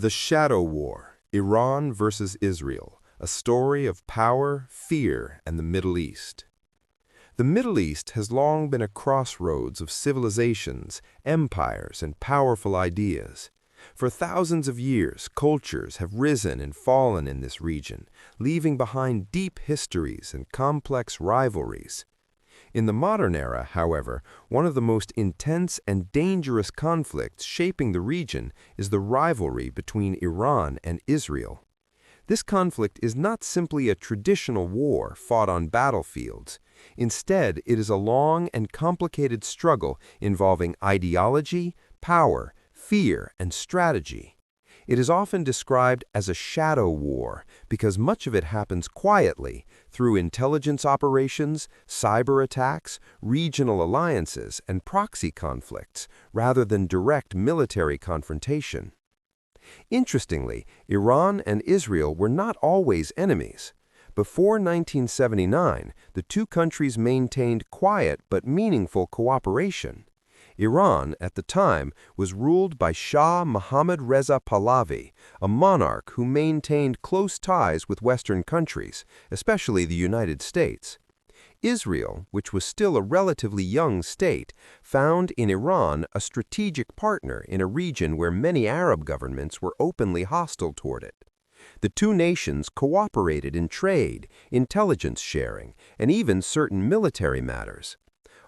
The Shadow War, Iran versus Israel, a story of power, fear, and the Middle East. The Middle East has long been a crossroads of civilizations, empires, and powerful ideas. For thousands of years, cultures have risen and fallen in this region, leaving behind deep histories and complex rivalries. In the modern era, however, one of the most intense and dangerous conflicts shaping the region is the rivalry between Iran and Israel. This conflict is not simply a traditional war fought on battlefields. Instead, it is a long and complicated struggle involving ideology, power, fear, and strategy. It is often described as a shadow war because much of it happens quietly through intelligence operations, cyber attacks, regional alliances, and proxy conflicts, rather than direct military confrontation. Interestingly, Iran and Israel were not always enemies. Before 1979, the two countries maintained quiet but meaningful cooperation. Iran, at the time, was ruled by Shah Mohammad Reza Pahlavi, a monarch who maintained close ties with Western countries, especially the United States. Israel, which was still a relatively young state, found in Iran a strategic partner in a region where many Arab governments were openly hostile toward it. The two nations cooperated in trade, intelligence sharing, and even certain military matters.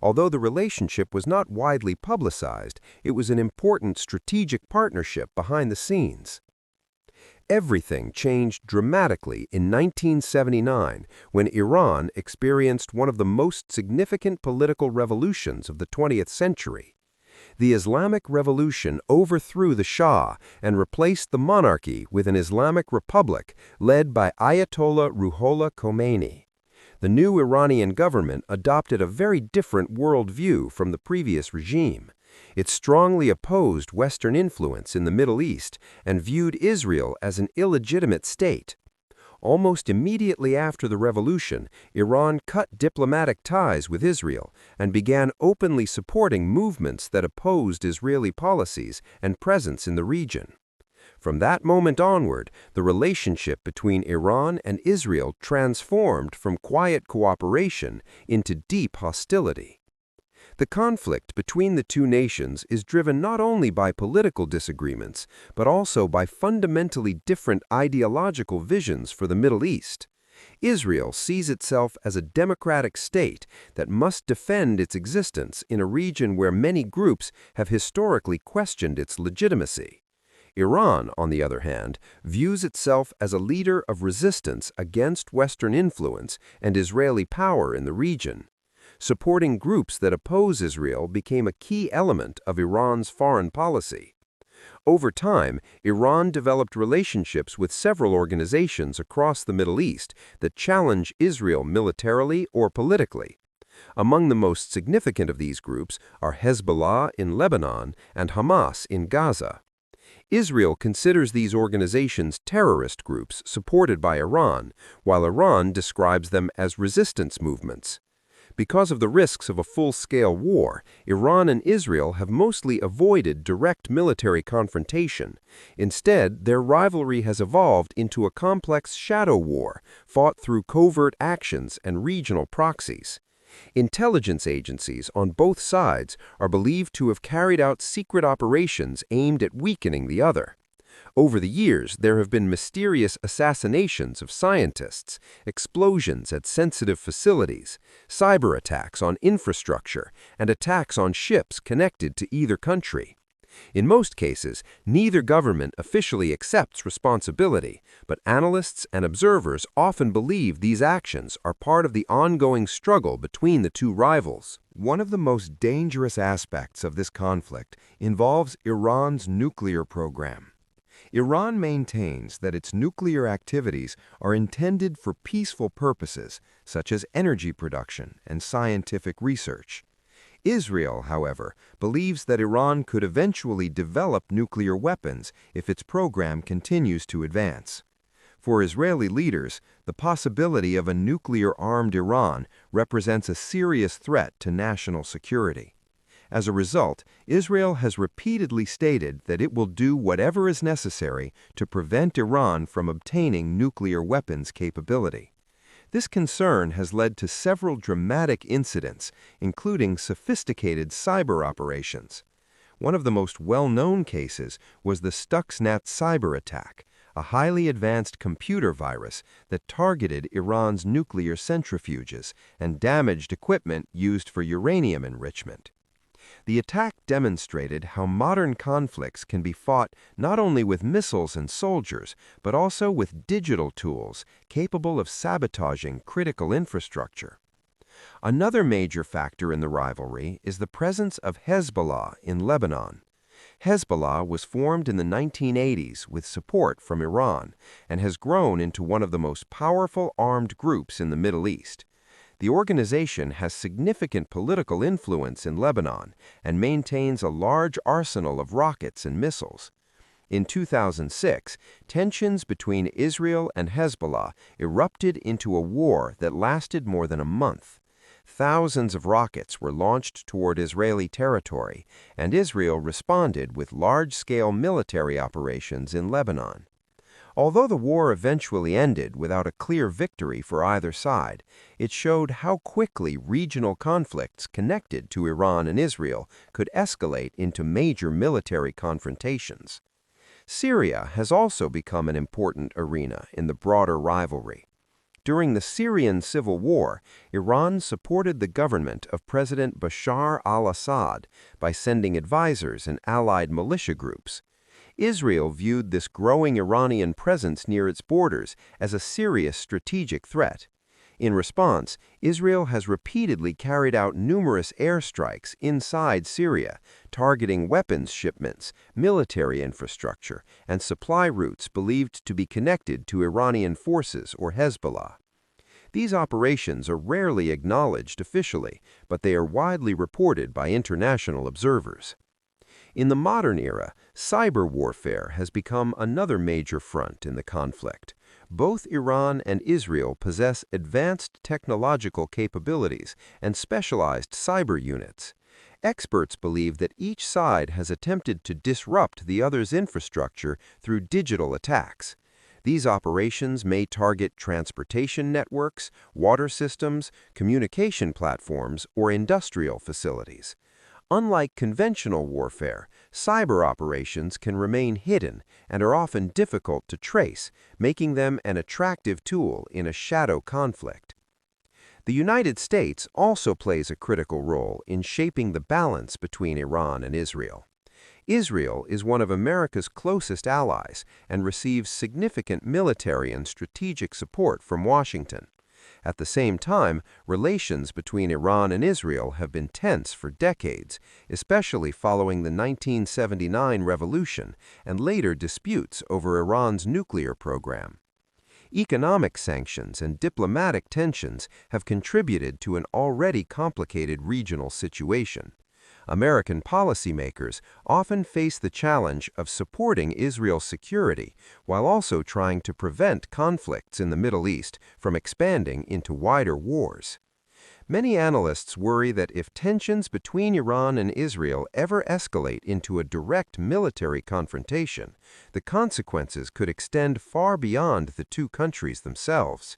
Although the relationship was not widely publicized, it was an important strategic partnership behind the scenes. Everything changed dramatically in 1979 when Iran experienced one of the most significant political revolutions of the 20th century. The Islamic Revolution overthrew the Shah and replaced the monarchy with an Islamic republic led by Ayatollah Ruhollah Khomeini. The new Iranian government adopted a very different worldview from the previous regime. It strongly opposed Western influence in the Middle East and viewed Israel as an illegitimate state. Almost immediately after the revolution, Iran cut diplomatic ties with Israel and began openly supporting movements that opposed Israeli policies and presence in the region. From that moment onward, the relationship between Iran and Israel transformed from quiet cooperation into deep hostility. The conflict between the two nations is driven not only by political disagreements, but also by fundamentally different ideological visions for the Middle East. Israel sees itself as a democratic state that must defend its existence in a region where many groups have historically questioned its legitimacy. Iran, on the other hand, views itself as a leader of resistance against Western influence and Israeli power in the region. Supporting groups that oppose Israel became a key element of Iran's foreign policy. Over time, Iran developed relationships with several organizations across the Middle East that challenge Israel militarily or politically. Among the most significant of these groups are Hezbollah in Lebanon and Hamas in Gaza. Israel considers these organizations terrorist groups supported by Iran, while Iran describes them as resistance movements. Because of the risks of a full-scale war, Iran and Israel have mostly avoided direct military confrontation. Instead, their rivalry has evolved into a complex shadow war, fought through covert actions and regional proxies. Intelligence agencies on both sides are believed to have carried out secret operations aimed at weakening the other. Over the years, there have been mysterious assassinations of scientists, explosions at sensitive facilities, cyber attacks on infrastructure, and attacks on ships connected to either country. In most cases, neither government officially accepts responsibility, but analysts and observers often believe these actions are part of the ongoing struggle between the two rivals. One of the most dangerous aspects of this conflict involves Iran's nuclear program. Iran maintains that its nuclear activities are intended for peaceful purposes, such as energy production and scientific research. Israel, however, believes that Iran could eventually develop nuclear weapons if its program continues to advance. For Israeli leaders, the possibility of a nuclear-armed Iran represents a serious threat to national security. As a result, Israel has repeatedly stated that it will do whatever is necessary to prevent Iran from obtaining nuclear weapons capability. This concern has led to several dramatic incidents, including sophisticated cyber operations. One of the most well-known cases was the Stuxnet cyber attack, a highly advanced computer virus that targeted Iran's nuclear centrifuges and damaged equipment used for uranium enrichment. The attack demonstrated how modern conflicts can be fought not only with missiles and soldiers, but also with digital tools capable of sabotaging critical infrastructure. Another major factor in the rivalry is the presence of Hezbollah in Lebanon. Hezbollah was formed in the 1980s with support from Iran and has grown into one of the most powerful armed groups in the Middle East. The organization has significant political influence in Lebanon and maintains a large arsenal of rockets and missiles. In 2006, tensions between Israel and Hezbollah erupted into a war that lasted more than a month. Thousands of rockets were launched toward Israeli territory, and Israel responded with large-scale military operations in Lebanon. Although the war eventually ended without a clear victory for either side, it showed how quickly regional conflicts connected to Iran and Israel could escalate into major military confrontations. Syria has also become an important arena in the broader rivalry. During the Syrian civil war, Iran supported the government of President Bashar al-Assad by sending advisors and allied militia groups. Israel viewed this growing Iranian presence near its borders as a serious strategic threat. In response, Israel has repeatedly carried out numerous airstrikes inside Syria, targeting weapons shipments, military infrastructure, and supply routes believed to be connected to Iranian forces or Hezbollah. These operations are rarely acknowledged officially, but they are widely reported by international observers. In the modern era, cyber warfare has become another major front in the conflict. Both Iran and Israel possess advanced technological capabilities and specialized cyber units. Experts believe that each side has attempted to disrupt the other's infrastructure through digital attacks. These operations may target transportation networks, water systems, communication platforms, or industrial facilities. Unlike conventional warfare, cyber operations can remain hidden and are often difficult to trace, making them an attractive tool in a shadow conflict. The United States also plays a critical role in shaping the balance between Iran and Israel. Israel is one of America's closest allies and receives significant military and strategic support from Washington. At the same time, relations between Iran and Israel have been tense for decades, especially following the 1979 revolution and later disputes over Iran's nuclear program. Economic sanctions and diplomatic tensions have contributed to an already complicated regional situation. American policymakers often face the challenge of supporting Israel's security while also trying to prevent conflicts in the Middle East from expanding into wider wars. Many analysts worry that if tensions between Iran and Israel ever escalate into a direct military confrontation, the consequences could extend far beyond the two countries themselves.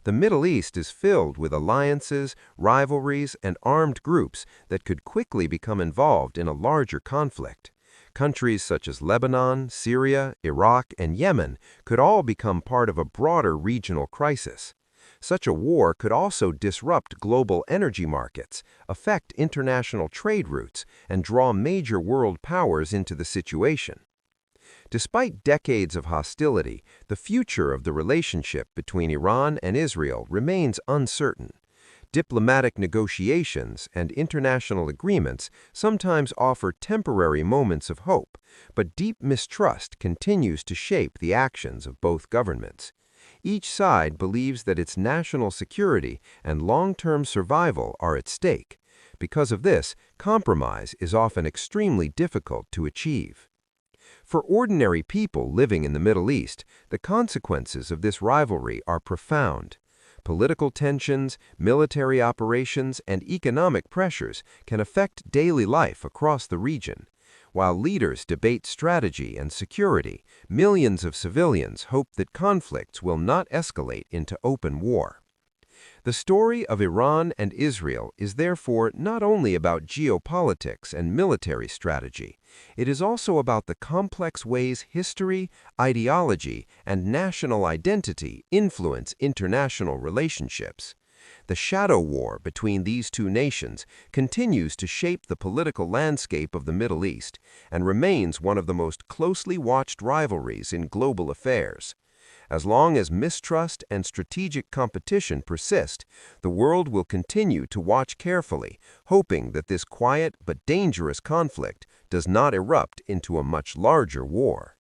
The Middle East is filled with alliances, rivalries, and armed groups that could quickly become involved in a larger conflict. Countries such as Lebanon, Syria, Iraq, and Yemen could all become part of a broader regional crisis. Such a war could also disrupt global energy markets, affect international trade routes, and draw major world powers into the situation. Despite decades of hostility, the future of the relationship between Iran and Israel remains uncertain. Diplomatic negotiations and international agreements sometimes offer temporary moments of hope, but deep mistrust continues to shape the actions of both governments. Each side believes that its national security and long-term survival are at stake. Because of this, compromise is often extremely difficult to achieve. For ordinary people living in the Middle East, the consequences of this rivalry are profound. Political tensions, military operations, and economic pressures can affect daily life across the region. While leaders debate strategy and security, millions of civilians hope that conflicts will not escalate into open war. The story of Iran and Israel is therefore not only about geopolitics and military strategy, it is also about the complex ways history, ideology, and national identity influence international relationships. The shadow war between these two nations continues to shape the political landscape of the Middle East and remains one of the most closely watched rivalries in global affairs. As long as mistrust and strategic competition persist, the world will continue to watch carefully, hoping that this quiet but dangerous conflict does not erupt into a much larger war.